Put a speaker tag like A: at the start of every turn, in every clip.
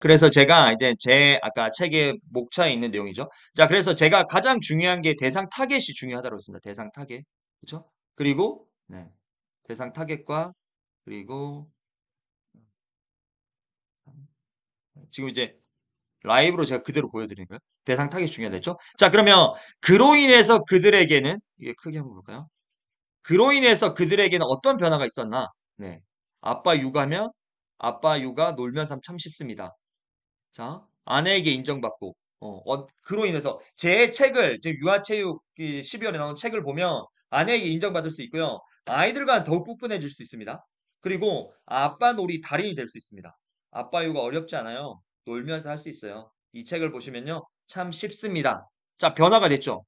A: 그래서 제가 이제 제 아까 책의 목차에 있는 내용이죠. 자, 그래서 제가 가장 중요한 게 대상 타겟이 중요하다고 했습니다. 대상 타겟. 그렇죠? 그리고 네. 대상 타겟과 그리고 지금 이제 라이브로 제가 그대로 보여드리는 거예요. 대상 타겟이 중요하겠죠? 자, 그러면 그로 인해서 그들에게는 이게 크게 한번 볼까요? 그로 인해서 그들에게는 어떤 변화가 있었나? 네. 아빠 육아면 아빠 육아 놀면 참 쉽습니다. 자, 아내에게 인정받고, 그로 인해서 제 책을, 지금 유아체육 12월에 나온 책을 보면 아내에게 인정받을 수 있고요. 아이들과 더욱 끈끈해질 수 있습니다. 그리고 아빠 놀이 달인이 될 수 있습니다. 아빠 육아 어렵지 않아요. 놀면서 할 수 있어요. 이 책을 보시면요. 참 쉽습니다. 자, 변화가 됐죠.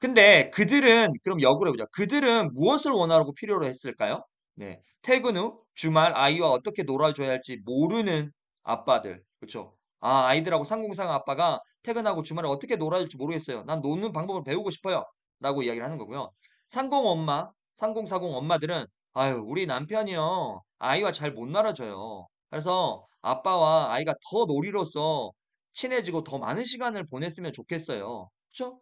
A: 근데 그들은 그럼 역으로 해보자. 그들은 무엇을 원하고 필요로 했을까요? 네. 퇴근 후 주말 아이와 어떻게 놀아줘야 할지 모르는 아빠들. 그렇죠? 아, 아이들하고 상공상 아빠가 퇴근하고 주말에 어떻게 놀아줄지 모르겠어요. 난 노는 방법을 배우고 싶어요. 라고 이야기를 하는 거고요. 상공 엄마, 상공사공 엄마들은 아유, 우리 남편이요. 아이와 잘 못 놀아줘요. 그래서 아빠와 아이가 더 놀이로서 친해지고 더 많은 시간을 보냈으면 좋겠어요. 그렇죠?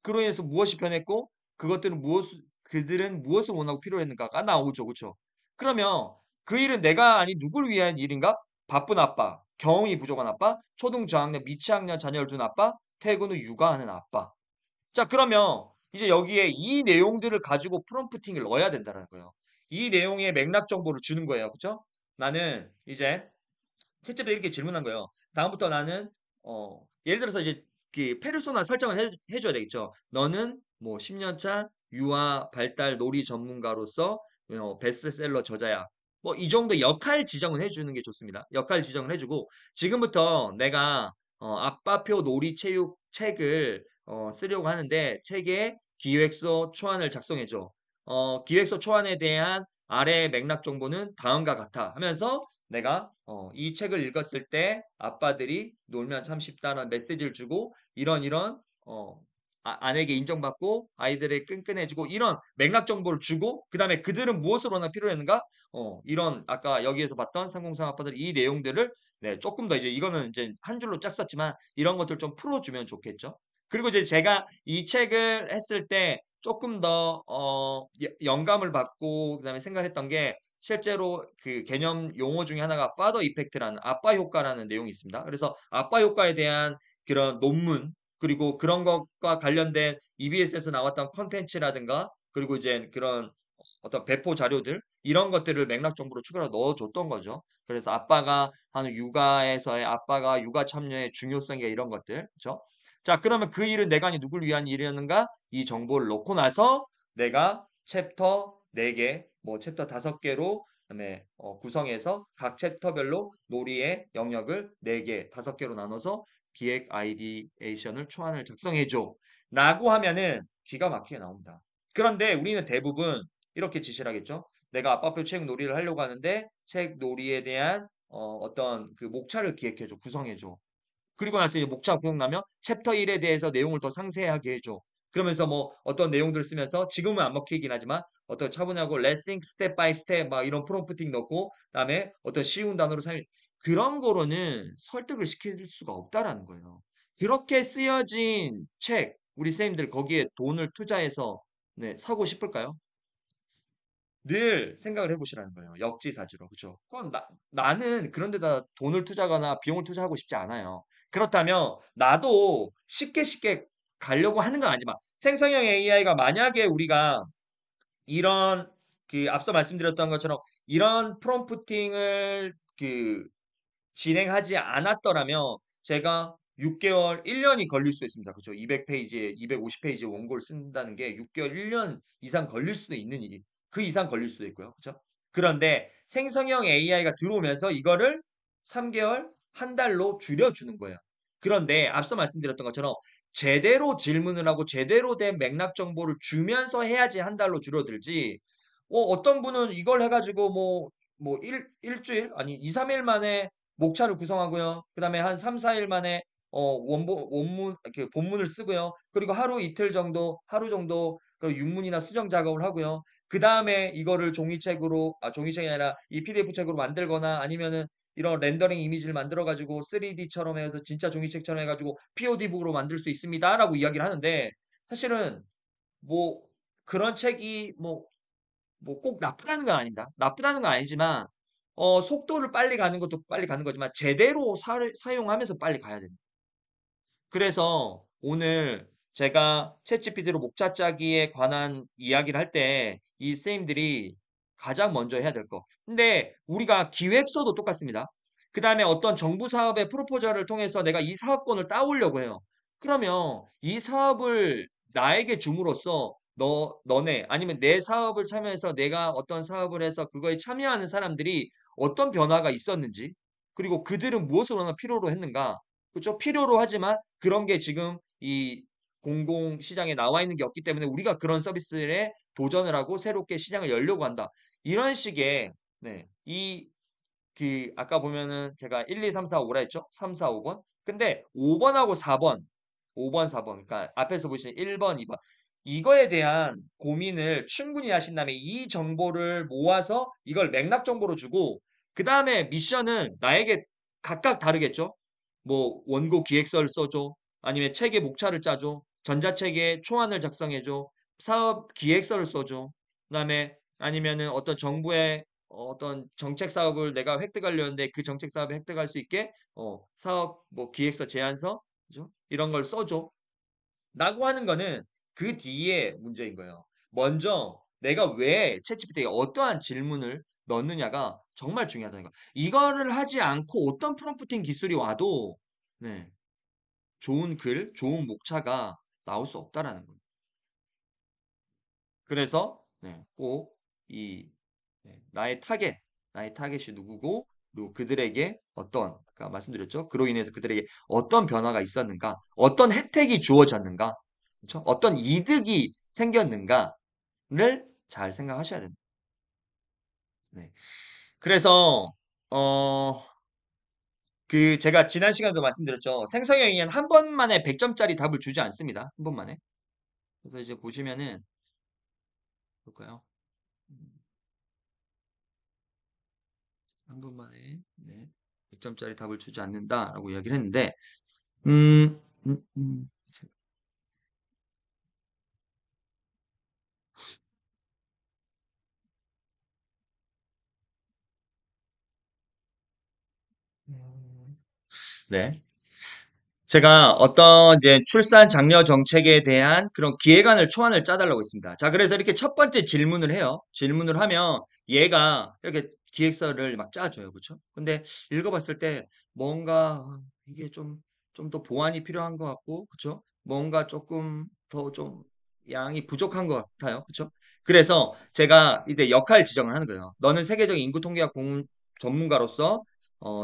A: 그로 인해서 무엇이 변했고 그들은 무엇을 원하고 필요했는가가 나오죠. 그렇죠? 그러면 그 일은 내가 아니 누굴 위한 일인가? 바쁜 아빠, 경험이 부족한 아빠, 초등 저학년, 미취학년 자녀를 둔 아빠, 퇴근 후 육아하는 아빠. 자, 그러면 이제 여기에 이 내용들을 가지고 프롬프팅을 넣어야 된다는 거예요. 이 내용의 맥락 정보를 주는 거예요. 그렇죠? 나는 이제 채점에 이렇게 질문한 거예요. 다음부터 나는 예를 들어서 이제 그 페르소나 설정을 해줘야 되겠죠. 너는 뭐 10년 차 유아 발달 놀이 전문가로서 베스트셀러 저자야. 뭐 이 정도 역할 지정을 해주는 게 좋습니다. 역할 지정을 해주고 지금부터 내가 아빠표 놀이 체육 책을 쓰려고 하는데 책에 기획서 초안을 작성해줘. 기획서 초안에 대한 아래 맥락 정보는 다음과 같아 하면서 내가 이 책을 읽었을 때 아빠들이 놀면 참 쉽다는 메시지를 주고 이런 아내에게 인정받고 아이들의 끈끈해지고 이런 맥락 정보를 주고 그다음에 그들은 무엇을 원하 필요했는가? 이런 아까 여기에서 봤던 상공상 아빠들 이 내용들을 네, 조금 더 이제 이거는 이제 한 줄로 짝 썼지만 이런 것들 좀 풀어주면 좋겠죠. 그리고 이제 제가 이 책을 했을 때 조금 더 영감을 받고 그다음에 생각했던 게 실제로 그 개념 용어 중에 하나가 father effect라는 아빠 효과라는 내용이 있습니다. 그래서 아빠 효과에 대한 그런 논문 그리고 그런 것과 관련된 EBS에서 나왔던 컨텐츠라든가 그리고 이제 그런 어떤 배포 자료들 이런 것들을 맥락 정보로 추가로 넣어줬던 거죠. 그래서 아빠가 하는 육아에서의 아빠가 육아 참여의 중요성이 이런 것들, 그렇죠? 자, 그러면 그 일은 내가 아니 누굴 위한 일이었는가? 이 정보를 넣고 나서 내가 챕터 4개, 뭐 챕터 5개로 그다음에 구성해서 각 챕터별로 놀이의 영역을 4개, 5개로 나눠서 기획 아이디에이션을 초안을 작성해 줘. 라고 하면은 기가 막히게 나옵니다. 그런데 우리는 대부분 이렇게 지시를 하겠죠. 내가 아빠표 책 놀이를 하려고 하는데 책 놀이에 대한 어떤 그 목차를 기획해 줘, 구성해 줘. 그리고 나서 이제 목차 구성나면 챕터 1에 대해서 내용을 더 상세하게 해줘. 그러면서 뭐 어떤 내용들을 쓰면서 지금은 안 먹히긴 하지만 어떤 차분하고 let's think step by step 막 이런 프롬프팅 넣고 그다음에 어떤 쉬운 단어로 사용 그런 거로는 설득을 시킬 수가 없다라는 거예요. 그렇게 쓰여진 책 우리 선생님들 거기에 돈을 투자해서 네, 사고 싶을까요? 늘 생각을 해보시라는 거예요. 역지사지로. 그죠? 그건 나는 그런 데다 돈을 투자하거나 비용을 투자하고 싶지 않아요. 그렇다면 나도 쉽게 가려고 하는 건 아니지만 생성형 AI가 만약에 우리가 이런 그 앞서 말씀드렸던 것처럼 이런 프롬프팅을 그 진행하지 않았더라면 제가 6개월, 1년이 걸릴 수 있습니다. 그죠? 200페이지에 250페이지 원고를 쓴다는 게 6개월, 1년 이상 걸릴 수도 있는 일이 그 이상 걸릴 수도 있고요. 그죠? 그런데 생성형 AI가 들어오면서 이거를 3개월, 한 달로 줄여주는 거예요. 그런데 앞서 말씀드렸던 것처럼 제대로 질문을 하고 제대로 된 맥락 정보를 주면서 해야지 한 달로 줄어들지. 어떤 분은 이걸 해가지고 뭐 일주일 아니 2, 3일 만에 목차를 구성하고요. 그다음에 한 3, 4일 만에 원문 이렇게 본문을 쓰고요. 그리고 하루 정도 그 윤문이나 수정 작업을 하고요. 그다음에 이거를 종이책이 아니라 이 PDF 책으로 만들거나 아니면은 이런 렌더링 이미지를 만들어가지고 3D처럼 해서 진짜 종이책처럼 해가지고 POD북으로 만들 수 있습니다라고 이야기를 하는데 사실은 뭐 그런 책이 뭐 꼭 나쁘다는 건 아닙니다. 나쁘다는 건 아니지만 속도를 빨리 가는 것도 빨리 가는 거지만 제대로 사용하면서 빨리 가야 됩니다. 그래서 오늘 제가 챗GPT로 목차 짜기에 관한 이야기를 할 때 이 선생님들이 가장 먼저 해야 될 거. 근데 우리가 기획서도 똑같습니다. 그 다음에 어떤 정부 사업의 프로포저를 통해서 내가 이 사업권을 따오려고 해요. 그러면 이 사업을 나에게 줌으로써 너네 아니면 내 사업을 참여해서 내가 어떤 사업을 해서 그거에 참여하는 사람들이 어떤 변화가 있었는지 그리고 그들은 무엇을 워낙 필요로 했는가 그렇죠? 필요로 하지만 그런 게 지금 이 공공 시장에 나와 있는 게 없기 때문에 우리가 그런 서비스에 도전을 하고 새롭게 시장을 열려고 한다. 이런 식의 네. 아까 보면은 제가 1, 2, 3, 4, 5라 했죠? 3, 4, 5번. 근데 5번하고 4번, 5번, 4번. 그러니까 앞에서 보시는 1번, 2번. 이거에 대한 고민을 충분히 하신 다음에 이 정보를 모아서 이걸 맥락 정보로 주고 그 다음에 미션은 나에게 각각 다르겠죠? 뭐 원고 기획서를 써줘. 아니면 책의 목차를 짜줘. 전자책에 초안을 작성해줘. 사업 기획서를 써줘. 그다음에 아니면은 어떤 정부의 어떤 정책 사업을 내가 획득하려는데 그 정책 사업을 획득할 수 있게 사업 뭐 기획서 제안서 그죠? 이런 걸 써줘. 라고 하는 거는 그 뒤에 문제인 거예요. 먼저 내가 왜 챗GPT에 어떠한 질문을 넣느냐가 정말 중요하다는 거. 이거를 하지 않고 어떤 프롬프팅 기술이 와도 네, 좋은 글, 좋은 목차가 나올 수 없다라는 거예요. 그래서 꼭 이 나의 타겟이 누구고 그리고 그들에게 아까 말씀드렸죠. 그로 인해서 그들에게 어떤 변화가 있었는가, 어떤 혜택이 주어졌는가, 그렇죠? 어떤 이득이 생겼는가를 잘 생각하셔야 됩니다. 네. 그래서 제가 지난 시간에도 말씀드렸죠. 생성형 AI는 한 번만에 100점짜리 답을 주지 않습니다. 한 번만에. 그래서 이제 보시면은 볼까요? 한 번만에 100점짜리 답을 주지 않는다라고 이야기를 했는데 음, 음, 음, 네. 제가 어떤 이제 출산 장려 정책에 대한 그런 기획안을 초안을 짜달라고 했습니다. 자, 그래서 이렇게 첫 번째 질문을 해요. 질문을 하면 얘가 이렇게 기획서를 막 짜줘요. 그렇죠? 근데 읽어봤을 때 뭔가 이게 좀 더 보완이 필요한 것 같고, 그렇죠? 뭔가 조금 더 좀 양이 부족한 것 같아요. 그렇죠? 그래서 제가 이제 역할 지정을 하는 거예요. 너는 세계적인 인구 통계학 전문가로서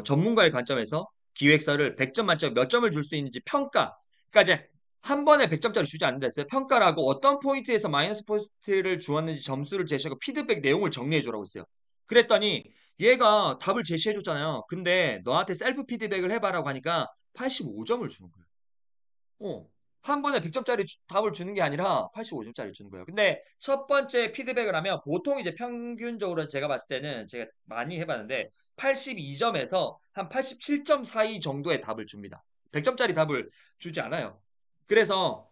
A: 전문가의 관점에서 기획서를 100점 만점 몇 점을 줄 수 있는지 평가. 그러니까 이제 한 번에 100점짜리 주지 않는다 했어요. 평가라고 어떤 포인트에서 마이너스 포인트를 주었는지 점수를 제시하고 피드백 내용을 정리해 주라고 했어요. 그랬더니 얘가 답을 제시해 줬잖아요. 근데 너한테 셀프 피드백을 해봐라고 하니까 85점을 주는 거예요. 어. 한 번에 100점짜리 답을 주는 게 아니라 85점짜리 주는 거예요. 근데 첫 번째 피드백을 하면 보통 이제 평균적으로 제가 봤을 때는 제가 많이 해봤는데 82점에서 한 87점 사이 정도의 답을 줍니다. 100점짜리 답을 주지 않아요. 그래서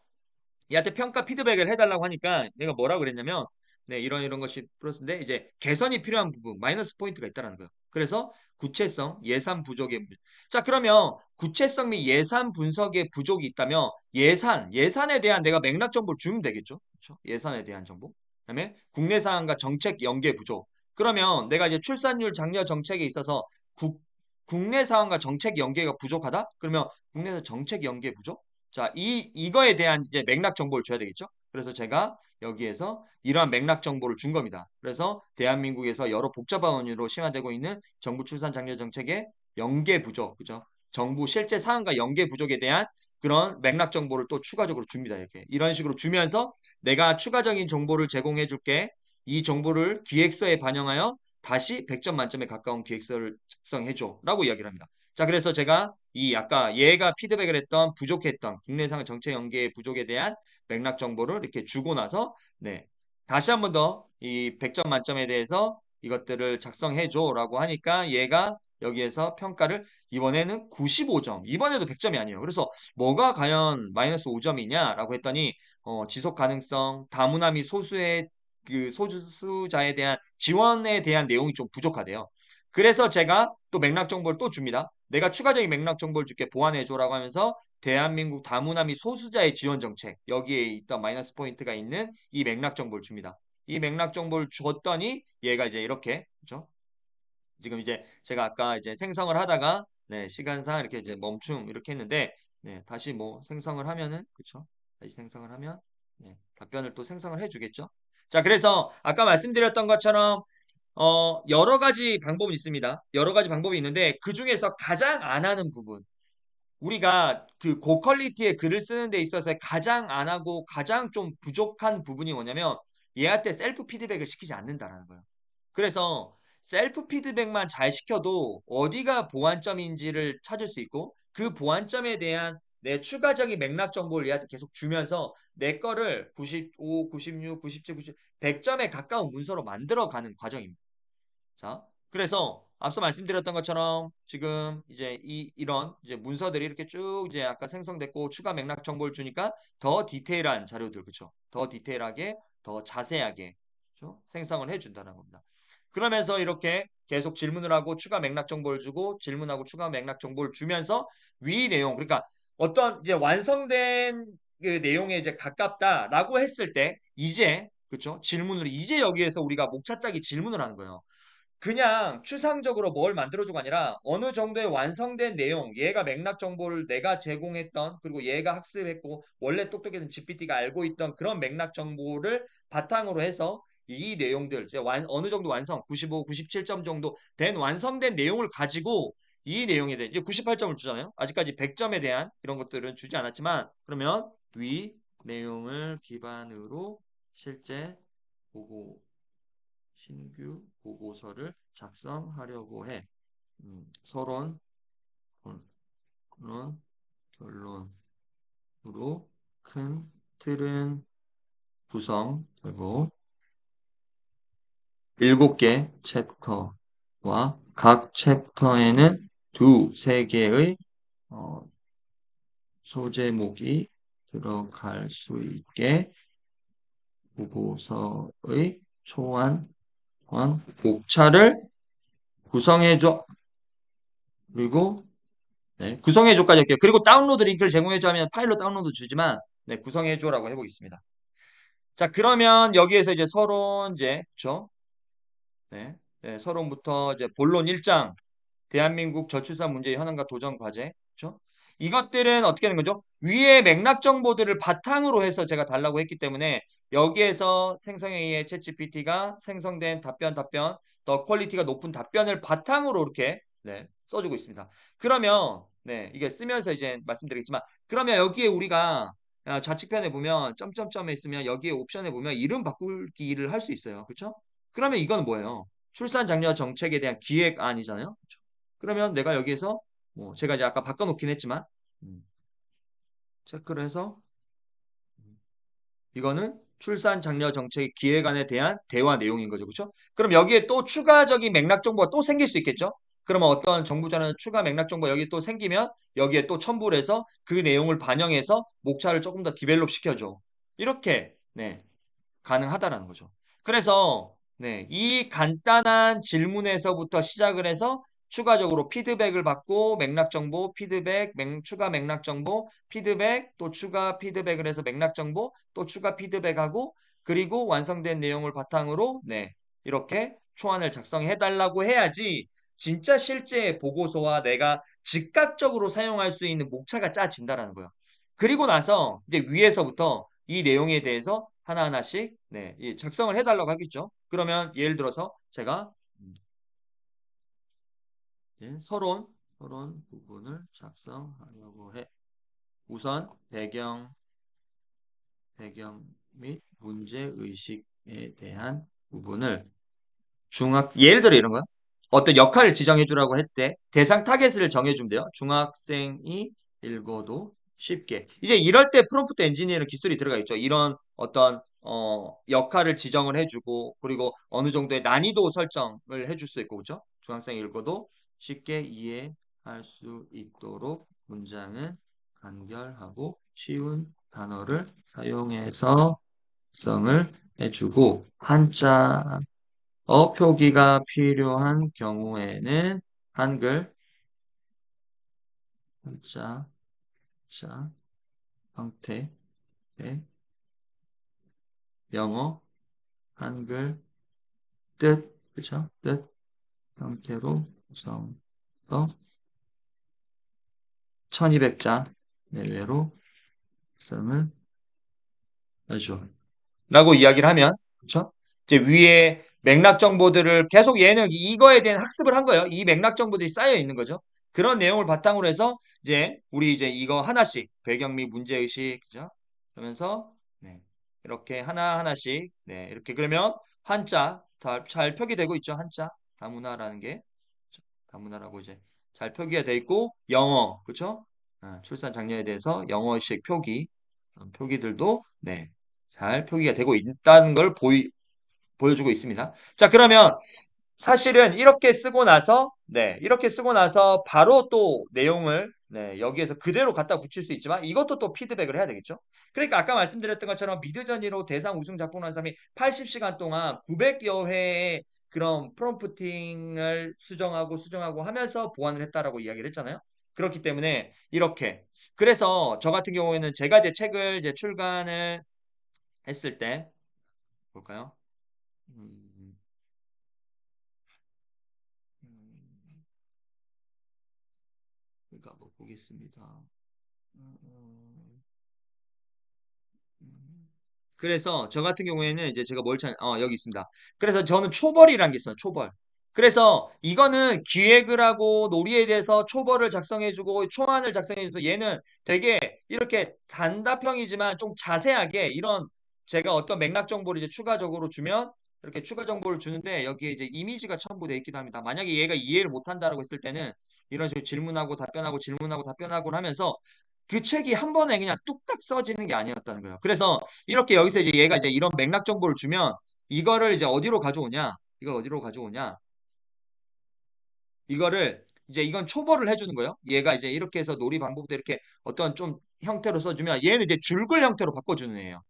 A: 얘한테 평가 피드백을 해달라고 하니까 내가 뭐라고 그랬냐면 이런 것이 플러스인데 이제 개선이 필요한 부분 마이너스 포인트가 있다는 거예요. 그래서 구체성, 예산 부족의 문제. 자, 그러면 구체성 및 예산 분석에 부족이 있다면 예산에 대한 내가 맥락 정보를 주면 되겠죠. 그렇죠? 예산에 대한 정보. 그다음에 국내 상황과 정책 연계 부족. 그러면 내가 이제 출산율 장려 정책에 있어서 국내 상황과 정책 연계가 부족하다? 그러면 국내에서 정책 연계 부족? 자, 이거에 대한 이제 맥락 정보를 줘야 되겠죠? 그래서 제가 여기에서 이러한 맥락 정보를 준 겁니다. 그래서 대한민국에서 여러 복잡한 원인으로 심화되고 있는 정부 출산 장려 정책의 연계 부족, 그죠? 정부 실제 사안과 연계 부족에 대한 그런 맥락 정보를 또 추가적으로 줍니다. 이렇게. 이런 식으로 주면서 내가 추가적인 정보를 제공해 줄게. 이 정보를 기획서에 반영하여 다시 100점 만점에 가까운 기획서를 작성해 줘. 라고 이야기를 합니다. 자, 그래서 제가 아까 얘가 피드백을 했던 부족했던 국내상 정책 연계의 부족에 대한 맥락 정보를 이렇게 주고 나서 다시 한 번 더 이 100점 만점에 대해서 이것들을 작성해줘라고 하니까 얘가 여기에서 평가를 이번에는 95점. 이번에도 100점이 아니에요. 그래서 뭐가 과연 마이너스 5점이냐라고 했더니 지속 가능성, 다문화 및 소수의 그 소수자에 대한 지원에 대한 내용이 좀 부족하대요. 그래서 제가 또 맥락 정보를 또 줍니다. 내가 추가적인 맥락 정보를 줄게 보완해줘라고 하면서 대한민국 다문화 및 소수자의 지원 정책 여기에 있던 마이너스 포인트가 있는 이 맥락 정보를 줍니다. 이 맥락 정보를 줬더니 얘가 이제 이렇게 그죠? 지금 이제 제가 아까 이제 생성을 하다가 네, 시간상 이렇게 이제 멈춤 이렇게 했는데 네, 다시 뭐 생성을 하면은 그쵸? 다시 생성을 하면 네, 답변을 또 생성을 해주겠죠? 자, 그래서 아까 말씀드렸던 것처럼 여러 가지 방법이 있습니다. 여러 가지 방법이 있는데 그 중에서 가장 안 하는 부분 우리가 그 고퀄리티의 글을 쓰는 데 있어서 가장 안 하고 가장 좀 부족한 부분이 뭐냐면 얘한테 셀프 피드백을 시키지 않는다라는 거예요. 그래서 셀프 피드백만 잘 시켜도 어디가 보완점인지를 찾을 수 있고 그 보완점에 대한 내 추가적인 맥락 정보를 얘한테 계속 주면서 내 거를 95, 96, 97, 90, 100점에 가까운 문서로 만들어가는 과정입니다. 자, 그래서 앞서 말씀드렸던 것처럼 지금 이제 이런 이제 문서들이 이렇게 쭉 이제 아까 생성됐고 추가 맥락 정보를 주니까 더 디테일한 자료들, 그쵸? 더 디테일하게, 더 자세하게 그쵸? 생성을 해준다는 겁니다. 그러면서 이렇게 계속 질문을 하고 추가 맥락 정보를 주고 질문하고 추가 맥락 정보를 주면서 위 내용, 그러니까 어떤 이제 완성된 그 내용에 이제 가깝다라고 했을 때 이제 그쵸? 질문을 이제 여기에서 우리가 목차 짜기 질문을 하는 거예요. 그냥 추상적으로 뭘 만들어주가 아니라 어느 정도의 완성된 내용, 얘가 맥락 정보를 내가 제공했던 그리고 얘가 학습했고 원래 똑똑했던 GPT가 알고 있던 그런 맥락 정보를 바탕으로 해서 이 내용들 이제 어느 정도 완성, 95, 97점 정도 된 완성된 내용을 가지고 이 내용에 대해 이제 98점을 주잖아요. 아직까지 100점에 대한 이런 것들은 주지 않았지만 그러면 위 내용을 기반으로 실제 보고 신규 보고서를 작성하려고 해. 서론, 본론, 결론으로 큰 틀은 구성되고 7개 챕터와 각 챕터에는 세 개의 소제목이 들어갈 수 있게 보고서의 초안 목차를 구성해줘. 그리고 네, 구성해줘까지 할게요. 그리고 다운로드 링크를 제공해줘 하면 파일로 다운로드 주지만 네, 구성해줘라고 해보겠습니다. 자, 그러면 여기에서 이제 서론 이제 그쵸? 네, 네, 서론부터 이제 본론 1장 대한민국 저출산 문제의 현황과 도전 과제 그쵸? 이것들은 어떻게 하는 거죠? 위의 맥락 정보들을 바탕으로 해서 제가 달라고 했기 때문에 여기에서 생성AI의 챗GPT가 생성된 답변 더 퀄리티가 높은 답변을 바탕으로 이렇게 네, 써주고 있습니다. 그러면 네, 이게 쓰면서 이제 말씀드리겠지만 그러면 여기에 우리가 좌측편에 보면 점점점에 있으면 여기에 옵션에 보면 이름 바꾸기를 할 수 있어요. 그렇죠? 그러면 이건 뭐예요? 출산 장려 정책에 대한 기획안이잖아요. 그쵸? 그러면 내가 여기에서 뭐 제가 이제 아까 바꿔놓긴 했지만 음, 체크를 해서 이거는 출산 장려 정책 기획안에 대한 대화 내용인 거죠. 그렇죠? 그럼 여기에 또 추가적인 맥락 정보가 또 생길 수 있겠죠? 그러면 어떤 정부 자료는 추가 맥락 정보 여기 또 생기면 여기에 또 첨부를 해서 그 내용을 반영해서 목차를 조금 더 디벨롭 시켜줘. 이렇게 네, 가능하다라는 거죠. 그래서 네, 이 간단한 질문에서부터 시작을 해서 추가적으로 피드백을 받고 맥락 정보, 피드백, 추가 맥락 정보, 피드백, 또 추가 피드백을 해서 맥락 정보, 또 추가 피드백하고 그리고 완성된 내용을 바탕으로 네, 이렇게 초안을 작성해 달라고 해야지 진짜 실제 보고서와 내가 즉각적으로 사용할 수 있는 목차가 짜진다라는 거예요. 그리고 나서 이제 위에서부터 이 내용에 대해서 하나하나씩 네, 작성을 해달라고 하겠죠. 그러면 예를 들어서 제가 서론 부분을 작성하려고 해. 우선 배경 및 문제 의식에 대한 부분을 예를 들어 이런 거야. 어떤 역할을 지정해 주라고 했대. 대상 타겟을 정해 주면 돼요. 중학생이 읽어도 쉽게. 이제 이럴 때 프롬프트 엔지니어링 기술이 들어가 있죠. 이런 어떤 역할을 지정을 해주고 그리고 어느 정도의 난이도 설정을 해줄 수 있고 그죠? 중학생이 읽어도 쉽게 이해할 수 있도록 문장은 간결하고 쉬운 단어를 사용해서 성을 해주고 한자 표기가 필요한 경우에는 한글 한자 자 형태의 영어 한글 뜻 그죠? 뜻 형태로 구성해서 1200자 내외로 성을 해줘. 라고 이야기를 하면, 그쵸? 이제 위에 맥락 정보들을 계속 얘는 이거에 대한 학습을 한 거예요. 이 맥락 정보들이 쌓여 있는 거죠. 그런 내용을 바탕으로 해서 이제 우리 이제 이거 하나씩 배경 및 문제의식, 그죠? 그러면서 네, 이렇게 하나하나씩 네, 이렇게 그러면 한자 잘 표기되고 있죠. 한자 다문화라는 게 그쵸? 다문화라고 이제 잘 표기가 돼 있고 영어, 그쵸? 출산 장려에 대해서 영어식 표기 표기들도 네, 잘 표기가 되고 있다는 걸 보여주고 있습니다. 자, 그러면 사실은 이렇게 쓰고 나서, 네, 이렇게 쓰고 나서 바로 또 내용을, 네, 여기에서 그대로 갖다 붙일 수 있지만 이것도 또 피드백을 해야 되겠죠. 그러니까 아까 말씀드렸던 것처럼 미드저니로 대상 우승 작품 한 사람이 80시간 동안 900여 회의 그런 프롬프팅을 수정하고 하면서 보완을 했다라고 이야기를 했잖아요. 그렇기 때문에 이렇게. 그래서 저 같은 경우에는 제가 이제 책을 이제 출간을 했을 때, 볼까요? 음, 음, 그러니까 뭐 보겠습니다. 음, 음, 음. 그래서 저 같은 경우에는 이제 제가 여기 있습니다. 그래서 저는 초벌이라는 게 있어요. 초벌. 그래서 이거는 기획을 하고 놀이에 대해서 초벌을 작성해주고 초안을 작성해줘서 얘는 되게 이렇게 단답형이지만 좀 자세하게 이런 제가 어떤 맥락 정보를 이제 추가적으로 주면 이렇게 추가 정보를 주는데 여기에 이제 이미지가 첨부되어 있기도 합니다. 만약에 얘가 이해를 못한다라고 했을 때는 이런 식으로 질문하고 답변하고 하면서 그 책이 한 번에 그냥 뚝딱 써지는 게 아니었다는 거예요. 그래서 이렇게 여기서 이제 얘가 이제 이런 맥락 정보를 주면 이거를 이제 어디로 가져오냐? 이걸 어디로 가져오냐? 이거를 이제 이건 초벌을 해주는 거예요. 얘가 이제 이렇게 해서 놀이 방법도 이렇게 어떤 좀 형태로 써주면 얘는 이제 줄글 형태로 바꿔주는 애예요.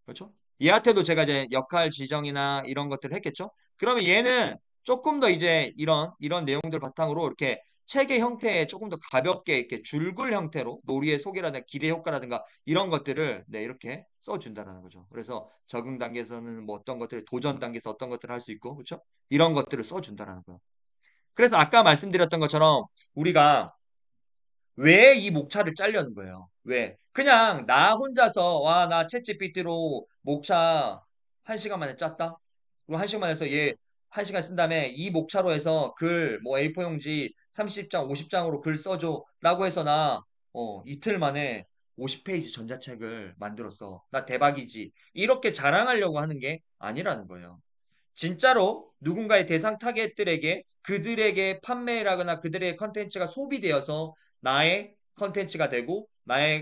A: 그렇죠? 얘한테도 제가 이제 역할 지정이나 이런 것들을 했겠죠? 그러면 얘는 조금 더 이제 이런 내용들 바탕으로 이렇게 책의 형태에 조금 더 가볍게 이렇게 줄글 형태로 놀이의 속이라든가 기대 효과라든가 이런 것들을 네, 이렇게 써준다라는 거죠. 그래서 적응 단계에서는 뭐 어떤 것들, 도전 단계에서 어떤 것들을 할 수 있고, 그렇죠? 이런 것들을 써준다라는 거예요. 그래서 아까 말씀드렸던 것처럼 우리가 왜 이 목차를 짜려는 거예요? 왜? 그냥 나 혼자서 와, 나 챗GPT로 목차 한 시간 만에 짰다? 그리고 한 시간 만에 해서 얘 한 시간 쓴 다음에 이 목차로 해서 글, 뭐 A4 용지 30장, 50장으로 글 써줘. 라고 해서 나 이틀 만에 50페이지 전자책을 만들었어. 나 대박이지. 이렇게 자랑하려고 하는 게 아니라는 거예요. 진짜로 누군가의 대상 타겟들에게 그들에게 판매를 하거나 그들의 컨텐츠가 소비되어서 나의 컨텐츠가 되고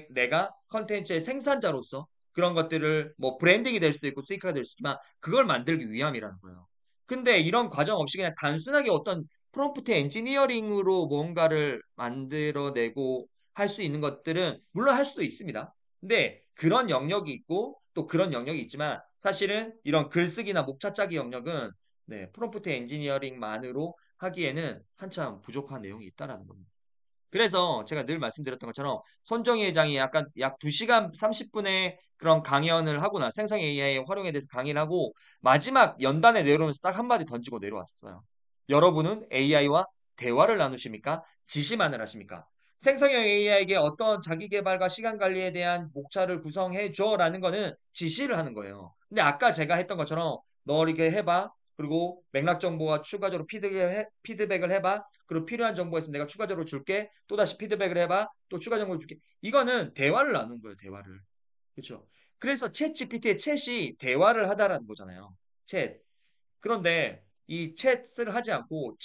A: 내가 컨텐츠의 생산자로서 그런 것들을 뭐 브랜딩이 될 수도 있고 수익화가 될 수 있지만 그걸 만들기 위함이라는 거예요. 근데 이런 과정 없이 그냥 단순하게 어떤 프롬프트 엔지니어링으로 뭔가를 만들어내고 할 수 있는 것들은 물론 할 수도 있습니다. 근데 그런 영역이 있고 또 그런 영역이 있지만 사실은 이런 글쓰기나 목차 짜기 영역은 네, 프롬프트 엔지니어링만으로 하기에는 한참 부족한 내용이 있다라는 겁니다. 그래서 제가 늘 말씀드렸던 것처럼 손정희 회장이 약간 약 2시간 30분의 그런 강연을 하거나 생성 AI 활용에 대해서 강의를 하고 마지막 연단에 내려오면서 딱 한마디 던지고 내려왔어요. 여러분은 AI와 대화를 나누십니까? 지시만을 하십니까? 생성형 AI에게 어떤 자기 개발과 시간 관리에 대한 목차를 구성해 줘라는 거는 지시를 하는 거예요. 근데 아까 제가 했던 것처럼 너 이렇게 해봐. 그리고 맥락 정보와 추가적으로 피드백을 해봐. 그리고 필요한 정보 있으면 내가 추가적으로 줄게. 또다시 피드백을 해봐. 또 추가 정보 줄게. 이거는 대화를 나누는 거예요. 대화를. 그렇죠? 그래서 챗 GPT의 챗이 대화를 하다라는 거잖아요. 챗. 그런데 이 챗을 하지 않고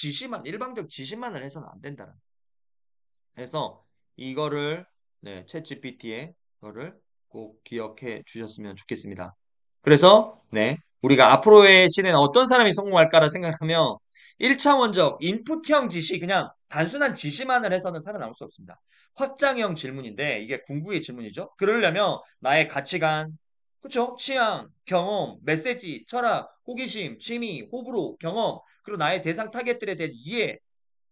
A: 일방적 지시만을 해서는 안 된다는 거예요. 그래서 이거를 네, 챗 GPT의 거를 꼭 기억해 주셨으면 좋겠습니다. 그래서 네, 우리가 앞으로의 시대는 어떤 사람이 성공할까를 생각하면 1차원적 인풋형 지시 그냥 단순한 지시만을 해서는 살아남을 수 없습니다. 확장형 질문인데 이게 궁극의 질문이죠. 그러려면 나의 가치관, 그쵸? 취향, 경험, 메시지, 철학, 호기심, 취미, 호불호, 경험, 그리고 나의 대상 타겟들에 대한 이해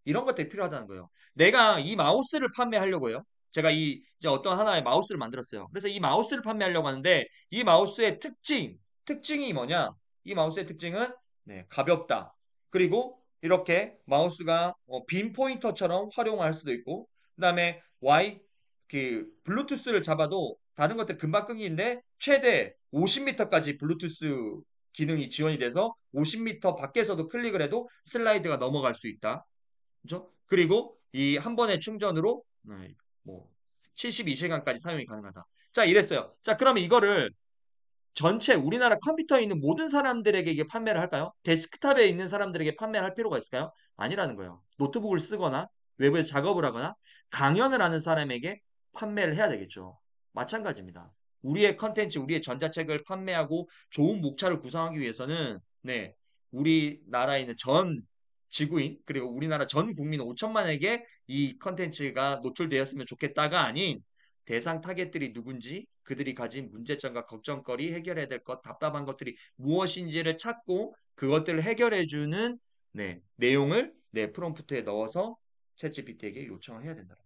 A: 이런 것들이 필요하다는 거예요. 내가 이 마우스를 판매하려고요. 제가 이제 어떤 하나의 마우스를 만들었어요. 그래서 이 마우스를 판매하려고 하는데 이 마우스의 특징이 뭐냐? 이 마우스의 특징은 네, 가볍다. 그리고 이렇게 마우스가 빈 포인터처럼 활용할 수도 있고, 그다음에 블루투스를 잡아도 다른 것들 금방 끊기는데 최대 50m까지 블루투스 기능이 지원이 돼서 50m 밖에서도 클릭을 해도 슬라이드가 넘어갈 수 있다. 그죠? 그리고 이 한 번의 충전으로 뭐 72시간까지 사용이 가능하다. 자, 이랬어요. 자, 그러면 이거를 전체 우리나라 컴퓨터에 있는 모든 사람들에게 이게 판매를 할까요? 데스크탑에 있는 사람들에게 판매를 할 필요가 있을까요? 아니라는 거예요. 노트북을 쓰거나 외부에서 작업을 하거나 강연을 하는 사람에게 판매를 해야 되겠죠. 마찬가지입니다. 우리의 컨텐츠, 우리의 전자책을 판매하고 좋은 목차를 구성하기 위해서는 네, 우리나라에 있는 전 지구인 그리고 우리나라 전 국민 5천만에게 이 컨텐츠가 노출되었으면 좋겠다가 아닌 대상 타겟들이 누군지 그들이 가진 문제점과 걱정거리 해결해야 될 것, 답답한 것들이 무엇인지를 찾고 그것들을 해결해주는 네, 내용을 내 프롬프트에 넣어서 챗GPT에게 요청을 해야 된다.